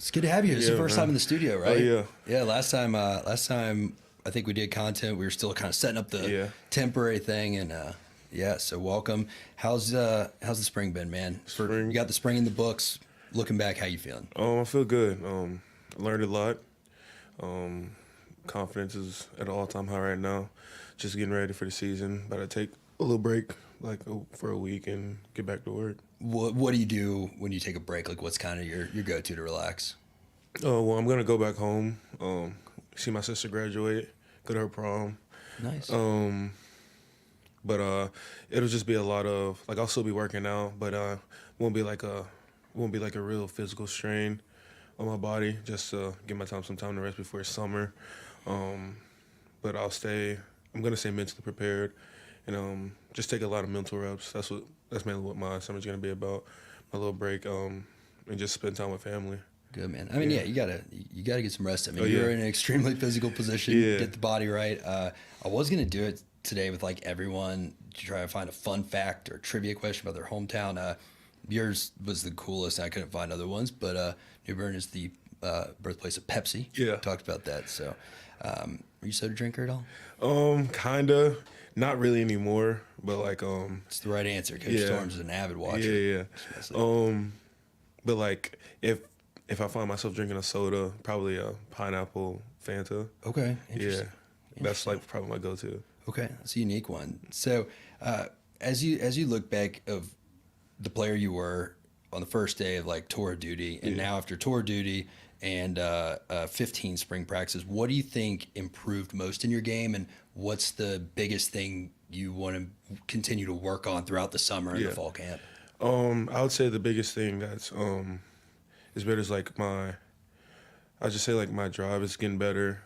It's good to have you. It's the first time in the studio, right? Oh, yeah. Yeah, last time I think we did content. We were still kind of setting up the temporary thing, and so welcome. How's the spring been, man? You got the spring in the books. Looking back, how you feeling? I feel good. Learned a lot. Confidence is at an all-time high right now. Just getting ready for the season. About to take a little break, for a week, and get back to work. What do you do when you take a break? Like, what's kind of your go-to to relax? Oh, well, I'm gonna go back home. See my sister graduate. Go to her prom. Nice. But it'll just be a lot of I'll still be working out, but won't be like a real physical strain on my body. Just to give my some time to rest before summer. But I'm gonna stay mentally prepared, and just take a lot of mental reps. That's mainly what my summer's gonna be about. My little break, and just spend time with family. Good, man. I mean, you gotta get some rest. I mean, you're in an extremely physical position. Get the body right. I was gonna do it today with everyone to try to find a fun fact or trivia question about their hometown. Yours was the coolest. I couldn't find other ones, but New Bern is the birthplace of Pepsi. Yeah, talked about that. So, are you a soda drinker at all? Kinda. Not really anymore, but it's the right answer. Coach Storms is an avid watcher. Yeah. But if I find myself drinking a soda, probably a pineapple Fanta. Okay. Interesting. Yeah, that's probably my go-to. Okay, that's a unique one. So, as you look back of the player you were on the first day of tour duty, and now after tour duty and 15 spring practices, what do you think improved most in your game, and what's the biggest thing you want to continue to work on throughout the summer and the fall camp? I would say the biggest thing that's is better is my drive is getting better.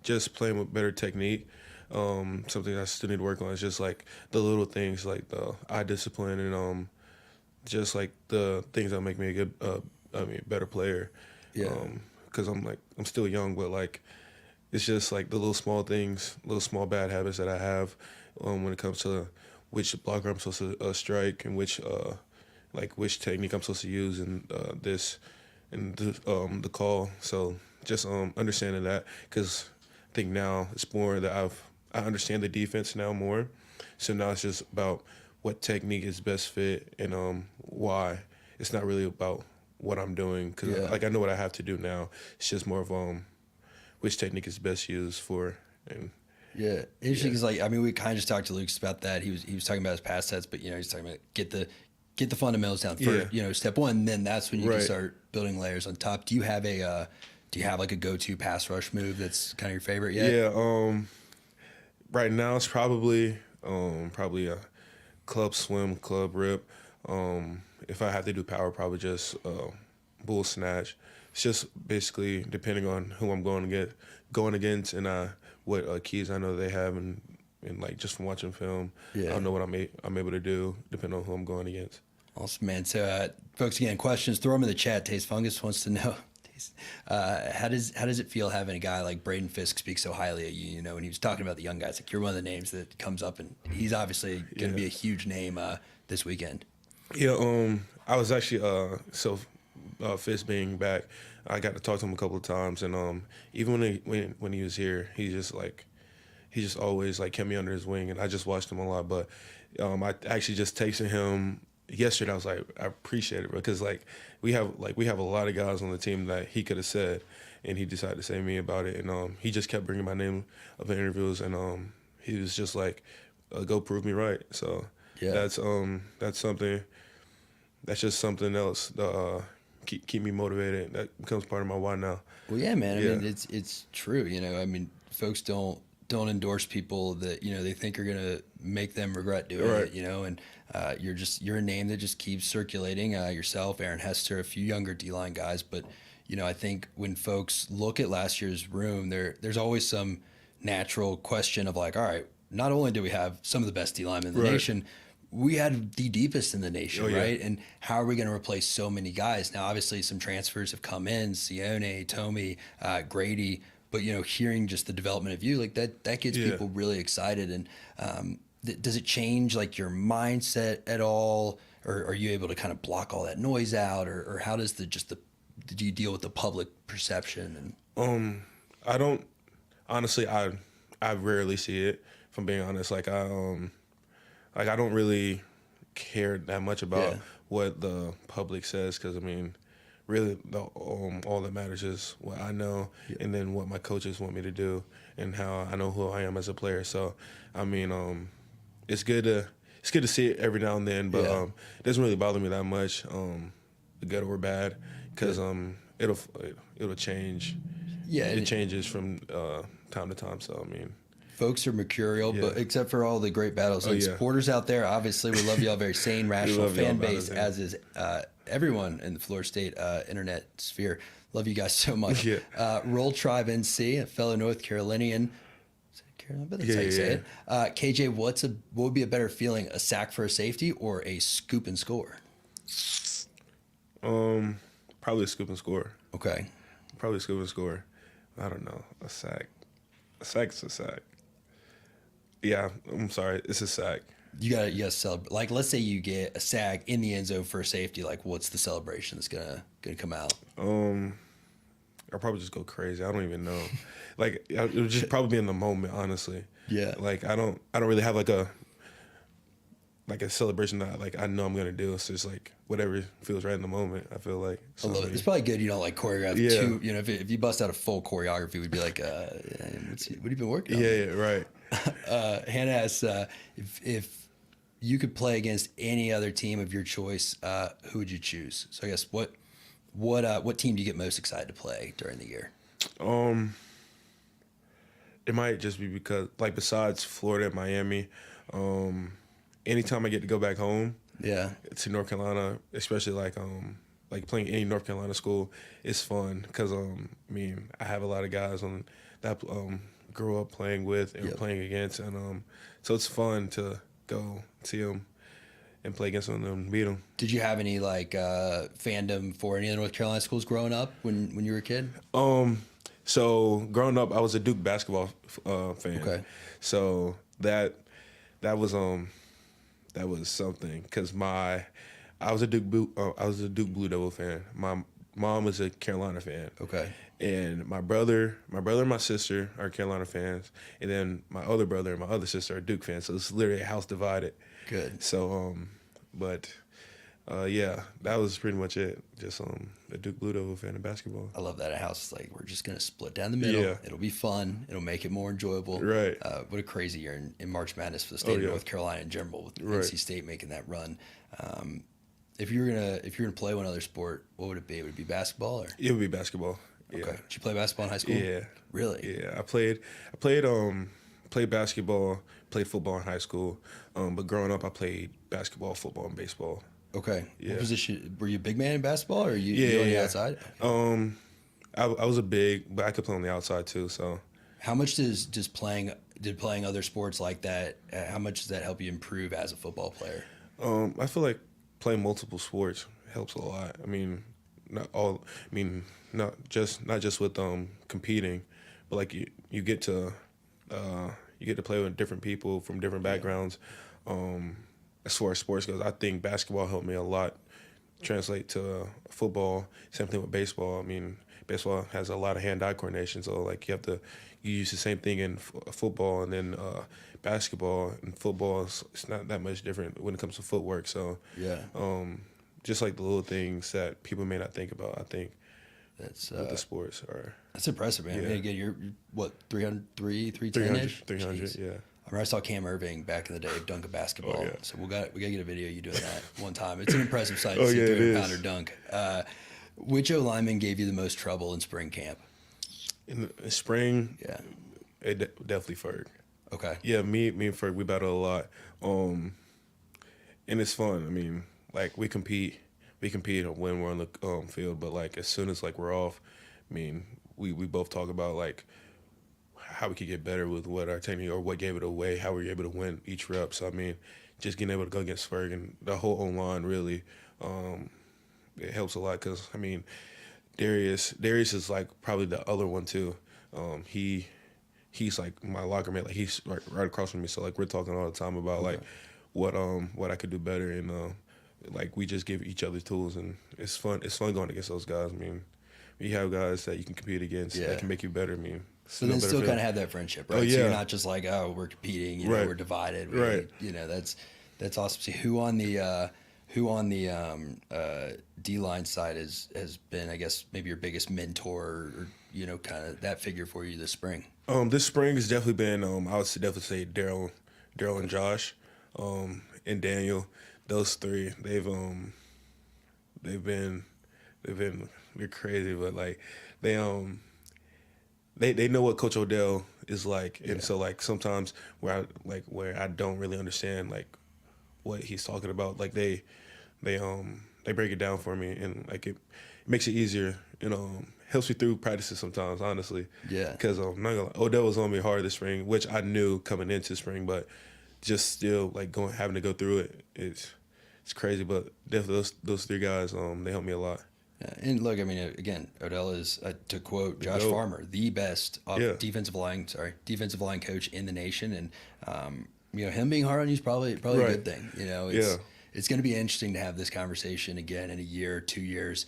Just playing with better technique. Something I still need to work on is just the little things, like the eye discipline, and just the things that make me a good, better player. Yeah. Because I'm still young, but it's just the little small things, little small bad habits that I have when it comes to which blocker I'm supposed to strike, and which technique I'm supposed to use in the call. So just understanding that, because I think now it's more that I understand the defense now more. So now it's just about what technique is best fit, and why. It's not really about what I'm doing, because I know what I have to do now. It's just more of which technique is best used for. And interesting, because we kind of just talked to Lucas about that. He was talking about his pass sets, but he's talking about get the fundamentals down for step one, and then that's when you can start building layers on top. Do you have a go-to pass rush move that's kind of your favorite yet? Yeah, right now it's probably a club swim, club rip. If I have to do power, probably just bull snatch. It's just basically depending on who I'm going against, and what keys I know they have, and just from watching film, I don't know what I'm able to do depending on who I'm going against. Awesome, man. So, folks, again, questions, throw them in the chat. Taste Fungus wants to know, how does it feel having a guy like Braden Fisk speak so highly of you? When he was talking about the young guys, you're one of the names that comes up, and he's obviously going to be a huge name this weekend. Yeah, I was actually Fisk being back, I got to talk to him a couple of times, and even when he was here, he just always kept me under his wing, and I just watched him a lot. But I actually just texted him yesterday. I was I appreciate it, because we have a lot of guys on the team that he could have said, and he decided to say to me about it, and he just kept bringing my name up in interviews, and he was just go prove me right. So that's something. That's just something else. Keep me motivated. That becomes part of my why now. Well, yeah, man. I mean, it's true. Folks don't endorse people that they think are gonna make them regret doing it. And you're a name that just keeps circulating. Yourself, Aaron Hester, a few younger D-line guys, but I think when folks look at last year's room, there's always some natural question of all right, not only do we have some of the best D-linemen in the nation, we had the deepest in the nation, right? And how are we going to replace so many guys? Now, obviously, some transfers have come in, Sione, Tomey, Grady, but, hearing just the development of you, that gets people really excited. And does it change, your mindset at all? Or are you able to kind of block all that noise out? Or how does the did you deal with the public perception? I don't honestly. I rarely see it. If I'm being honest, I don't really care that much about what the public says, because I mean, really, all that matters is what I know, and then what my coaches want me to do, and how I know who I am as a player. So, I mean, it's good to see it every now and then, but it doesn't really bother me that much, good or bad, because it'll change. Yeah, it changes from time to time. So I mean, folks are mercurial, but except for all the great battles and supporters out there, obviously we love y'all. Very sane, rational fan base, as is everyone in the Florida State internet sphere. Love you guys so much. Roll Tribe NC, a fellow North Carolinian. Carolina, but that's how you say it. KJ, what would be a better feeling, a sack for a safety or a scoop and score? Probably a scoop and score. Okay. Probably a scoop and score. I don't know. A sack. A sack's a sack. Yeah, I'm sorry. It's a sack. You gotta celebrate. Like, let's say you get a sack in the end zone for a safety. Like, what's the celebration that's gonna come out? I'll probably just go crazy. I don't even know. Like, it would just probably be in the moment, honestly. Yeah. Like, I don't really have like a celebration that like I know I'm gonna do. It's just like whatever feels right in the moment. I feel like. I love it. It's probably good you don't like choreograph too. You know, if you bust out a full choreography, we'd be like, what have you been working on? Yeah, right. Hannah asks if you could play against any other team of your choice, who would you choose? So I guess what team do you get most excited to play during the year? It might just be because, like, besides Florida and Miami, anytime I get to go back home, to North Carolina, especially like playing any North Carolina school, it's fun because I mean, I have a lot of guys that grew up playing with and playing against, and so it's fun to go see them and play against them and beat them. Did you have any like fandom for any of the North Carolina schools growing up when you were a kid? So growing up, I was a Duke basketball fan. Okay. So that was something because I was a Duke Blue Devil fan. My mom was a Carolina fan. Okay. And my brother and my sister are Carolina fans, and then my other brother and my other sister are Duke fans. So it's literally a house divided. Good. So yeah, that was pretty much it. Just a Duke Blue Devil fan of basketball. I love that. A house like we're just gonna split down the middle. Yeah. It'll be fun. It'll make it more enjoyable. Right. What a crazy year in March Madness for the state of North Carolina in general, with NC State making that run. If you're gonna play one other sport, what would it be? Would it be basketball or? It would be basketball. Okay. Yeah. Did you play basketball in high school? Yeah. Really? Yeah. I played basketball, played football in high school. But growing up, I played basketball, football, and baseball. Okay. Yeah. What position? Were you a big man in basketball, or are you on the outside? I was a big, but I could play on the outside too. So. How much did playing other sports like that? How much does that help you improve as a football player? I feel like playing multiple sports helps a lot. I mean, not just with competing, but like you get to play with different people from different backgrounds. As far as sports goes, I think basketball helped me a lot translate to football. Same thing with baseball. I mean, baseball has a lot of hand-eye coordination, so like you use the same thing in football, and then basketball and football it's not that much different when it comes to footwork. So just like the little things that people may not think about, I think that's with the sports are. That's impressive, man. Yeah. I mean, again, you're what 310-ish? 300, yeah. I remember I saw Cam Irving back in the day dunk a basketball. Oh, yeah. So we got to get a video of you doing that one time. It's an impressive sight to see 300-pounder dunk. Which O-lineman gave you the most trouble in spring camp? In the spring, definitely Ferg. Okay. Yeah, me and Ferg, we battle a lot. And it's fun. I mean, like we compete when we're on the field, but like as soon as like we're off, I mean, we both talk about like how we could get better with what our technique or what gave it away, how we were able to win each rep. So I mean, just getting able to go against Ferg and the whole O-line really, it helps a lot because I mean, Darius is like probably the other one too. He's like my locker mate, like he's right across from me. So like we're talking all the time about like what I could do better and like we just give each other tools, and it's fun. It's fun going against those guys. I mean, you have guys that you can compete against that can make you better. I mean, so then still kind of have that friendship, right? Oh, yeah. So you're not just like, oh, we're competing, you know, we're divided, right? You know, that's awesome. See, who on the D-line side has been, I guess, maybe your biggest mentor, or you know, kind of that figure for you this spring? This spring has definitely been, I would definitely say Daryl and Josh, and Daniel. Those three, they're crazy, but like they know what Coach Odell is like, and so like sometimes where I don't really understand like what he's talking about, like they break it down for me, and like it makes it easier, you know. Helps me through practices sometimes, honestly. Yeah. Because I'm not gonna lie, Odell was on me hard this spring, which I knew coming into spring, but just still like having to go through it, it's crazy. But definitely those three guys, they helped me a lot. Yeah. And look, I mean, again, Odell is, to quote Josh Farmer, the best defensive line coach in the nation, and you know, him being hard on you is probably a good thing. You know, it's going to be interesting to have this conversation again in a year, 2 years.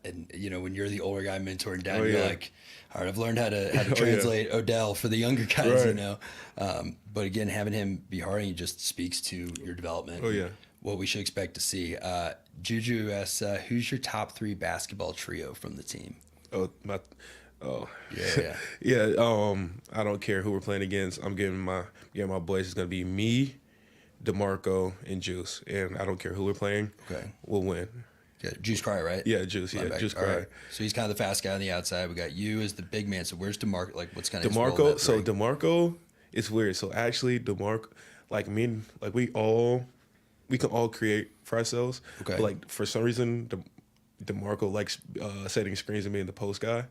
And you know, when you're the older guy mentoring down, you're like, all right, I've learned how to translate Odell for the younger guys, you know. But again, having him be hard on you just speaks to your development. What we should expect to see. Juju asks, who's your top 3 basketball trio from the team? Yeah. I don't care who we're playing against. I'm getting my boys. It's gonna be me, DeMarco, and Juice, and I don't care who we're playing. Okay, we'll win. Yeah, Juice Cry, right? Yeah, Juice. Yeah, Juice Cry. Right. So he's kind of the fast guy on the outside. We got you as the big man. So where's DeMarco? Like, what's kind of DeMarco? So DeMarco, it's weird. So actually, DeMarco, like me, and like we can all create for ourselves. Okay. But like for some reason, DeMarco likes setting screens and being the post guy.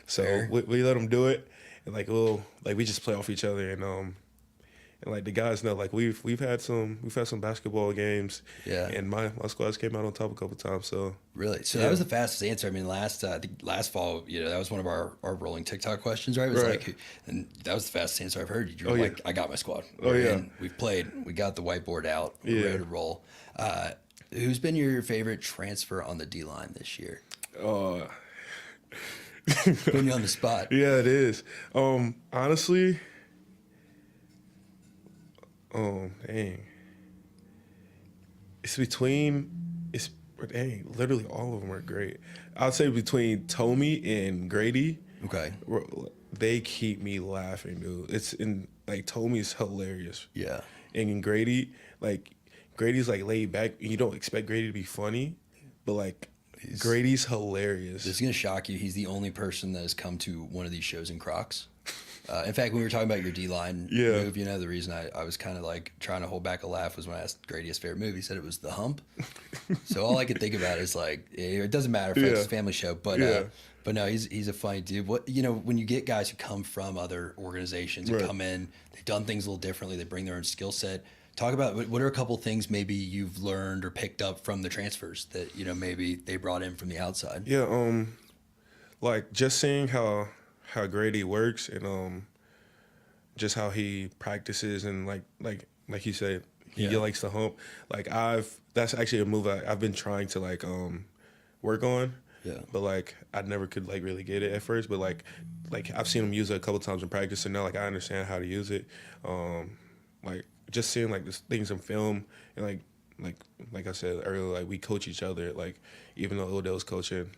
So we let him do it, and like we just play off each other, and like the guys know, like we've had some basketball games, and my squads came out on top a couple times. So really, so that was the fastest answer. I mean, last fall, you know, that was one of our rolling TikTok questions, right? It was like, and that was the fastest answer I've heard. You were like, I got my squad. We've played. We got the whiteboard out. We're ready to roll. Who's been your favorite transfer on the D line this year? Putting you on the spot. Yeah, it is. Honestly. Oh, dang. Literally all of them are great. I'd say between Tommy and Grady. Okay. They keep me laughing, dude. Tommy's hilarious. Yeah. And Grady's like laid back. You don't expect Grady to be funny, but like Grady's hilarious. This is going to shock you. He's the only person that has come to one of these shows in Crocs. In fact, when we were talking about your D-line move, you know, the reason I was kind of like trying to hold back a laugh was when I asked Grady his favorite movie. He said it was The Hump. So all I could think about is like, it doesn't matter if it's a family show, but no, he's a funny dude. What, you know, when you get guys who come from other organizations and come in, they've done things a little differently. They bring their own skill set. Talk about what are a couple things maybe you've learned or picked up from the transfers that, you know, maybe they brought in from the outside. Yeah, like just seeing how Grady works, and just how he practices, and like you said, he likes to hump. Like that's actually a move I've been trying to like work on. Yeah. But like I never could like really get it at first. But like I've seen him use it a couple times in practice, and now like I understand how to use it. Like just seeing like this things in film, and like I said earlier, like we coach each other. Like even though Odell's coaching.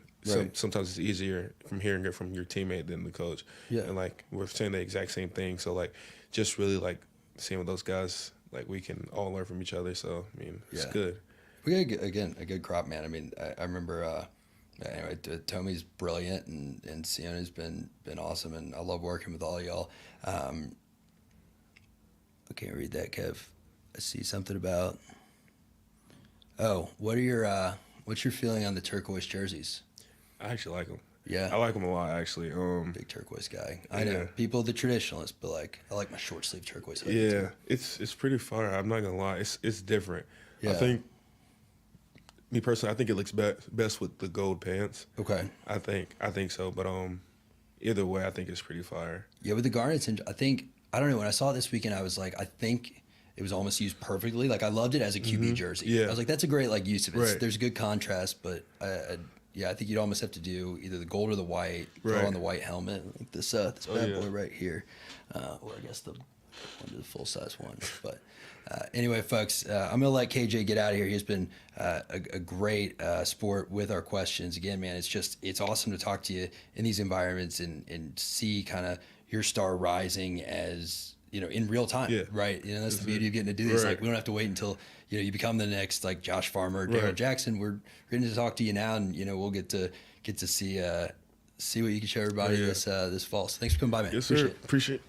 Sometimes it's easier from hearing it from your teammate than the coach. Yeah. And like we're saying the exact same thing. So like just really like seeing with those guys, like we can all learn from each other. So I mean, it's good. We got a good crop, man. I mean, I remember anyway, Tommy's brilliant, and Siona's been awesome, and I love working with all y'all. I can't read that, Kev. I see something about. Oh, what's your feeling on the turquoise jerseys? I actually like them. Yeah, I like them a lot, actually. Big turquoise guy. I know people, the traditionalists, but like I like my short sleeve turquoise. Yeah, too. It's pretty fire. I'm not gonna lie, it's different. Yeah. I think, me personally, I think it looks best with the gold pants. Okay. I think so, but either way, I think it's pretty fire. Yeah, with the garnets, and I don't know. When I saw it this weekend, I was like, I think it was almost used perfectly. Like I loved it as a QB jersey. Yeah. I was like, that's a great like use of it. Right. There's good contrast, but yeah, I think you'd almost have to do either the gold or the white. Throw on the white helmet, like this bad boy right here, or I guess the one to the full size one. But anyway, folks, I'm gonna let KJ get out of here. He's been a great sport with our questions. Again, man, it's awesome to talk to you in these environments and see kind of your star rising as in real time, right? That's the beauty of getting to do this. Like we don't have to wait until you become the next like Josh Farmer or Darryl Jackson. We're going to talk to you now, and we'll get to see what you can show everybody this fall. So thanks for coming by, man. Yes, sir. Appreciate it.